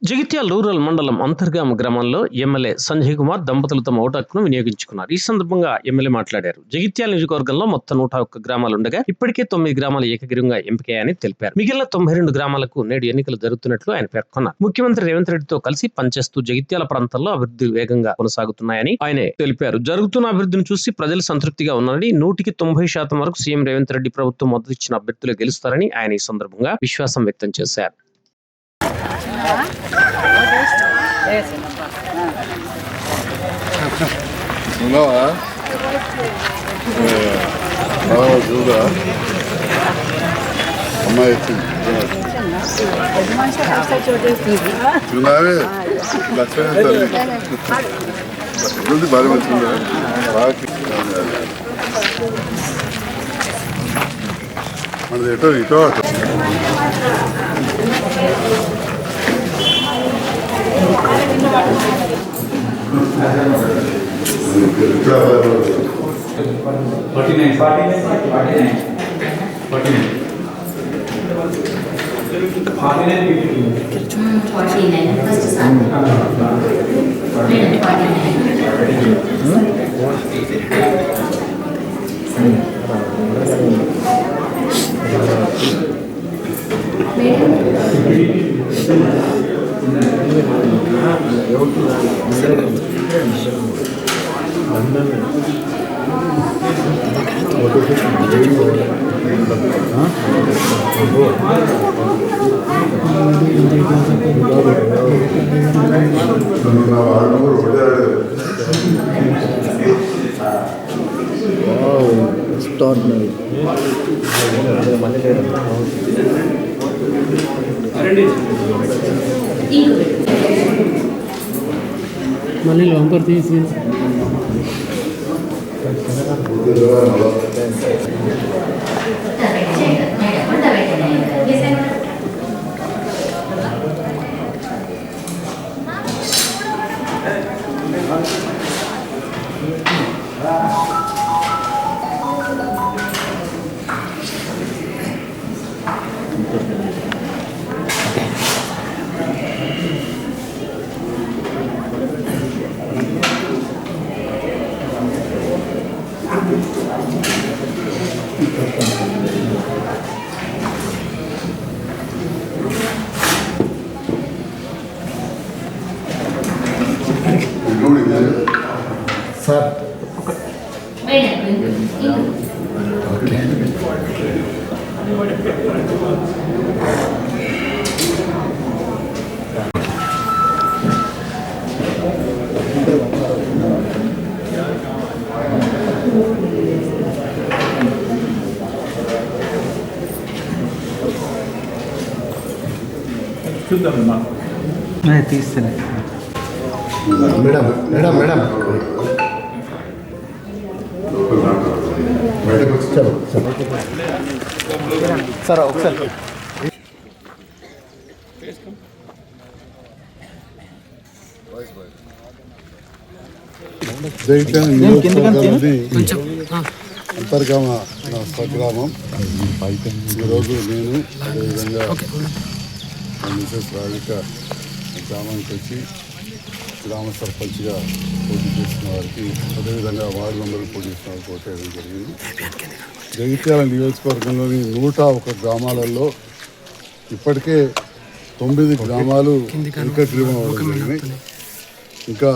Jagtial rural మండలం అంతర్గామ గ్రామంలో MLA Sanjay Kumar దంపతులు తమ ఓటు హక్కును వినియోగించుకున్నారు. ఈ సందర్భంగా ఎమ్మెల్యే మాట్లాడారు. జగిత్యాల నియోజకవర్గంలో మొత్తం 101 గ్రామాలుండగా ఇప్పటికే 9 గ్రామాలు ఏకగ్రీవంగా ఎంపికయ్యాయని తెలిపారు. మిగిలిన 92 గ్రామాలకు నేడు ఎన్నికలు జరుగుతున్నట్లు ఆయన పేర్కొన్నారు. ముఖ్యమంత్రి రేవంత్ రెడ్డితో కలిసి పనిచేస్తూ జగిత్యాల ప్రాంతాల్లో అభివృద్ధి వేగంగా కొనసాగుతున్నాయని ఆయన తెలిపారు. జరుగుతున్న అభివృద్ధిని చూసి ప్రజలు సంతృప్తిగా ఉన్నారని, 100% వరకు సీఎం రేవంత్ రెడ్డి ప్రభుత్వం మద్దతిచ్చిన అభ్యర్థులు గెలుస్తారని ఆయన ఈ సందర్భంగా విశ్వాసం వ్యక్తం చేశారు. చూడా అమ్మాయి చూడాలి లక్ష్మణ తల్లి భారీ మంచిగా మనది ఎటో ఇటో మళ్ళీ లోపల తీసి సార్ చూద్దాం తీస్తాను మేడం మేడం మేడం సార్ ఒకసారి జగిత్యాల నియోజకవర్గానికి అంతర్గామ స్వగ్రామం. ఈరోజు నేను అదేవిధంగా మిసెస్ రాధిక గ్రామానికి వచ్చి గ్రామ సర్పంచ్గా పోటీ చేసిన వారికి, అదేవిధంగా వార్డు మెంబర్లు పోటీ చేసిన వారికి ఓటు వేయడం జరిగింది. జగిత్యాల నియోజకవర్గంలోని 101 గ్రామాలలో ఇప్పటికే 9 గ్రామాలు ఏకగ్రీవం అవ్వడం జరిగినాయి. ఇంకా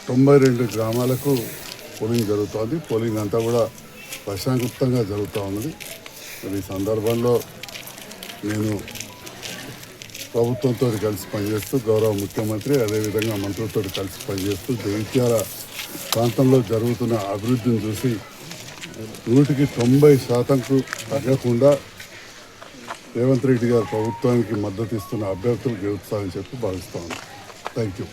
92 గ్రామాలకు పోలింగ్ జరుగుతోంది. పోలింగ్ అంతా కూడా ప్రశాంతంగా జరుగుతూ ఉన్నది. మరి ఈ సందర్భంలో నేను ప్రభుత్వంతో కలిసి పనిచేస్తూ, గౌరవ ముఖ్యమంత్రి అదేవిధంగా మంత్రులతో కలిసి పనిచేస్తూ జగిత్యాల ప్రాంతంలో జరుగుతున్న అభివృద్ధిని చూసి 190%కు తగ్గకుండా రేవంత్ రెడ్డి గారు ప్రభుత్వానికి మద్దతు ఇస్తున్న అభ్యర్థులు గెలుస్తారని చెప్పి భావిస్తాను. Thank you.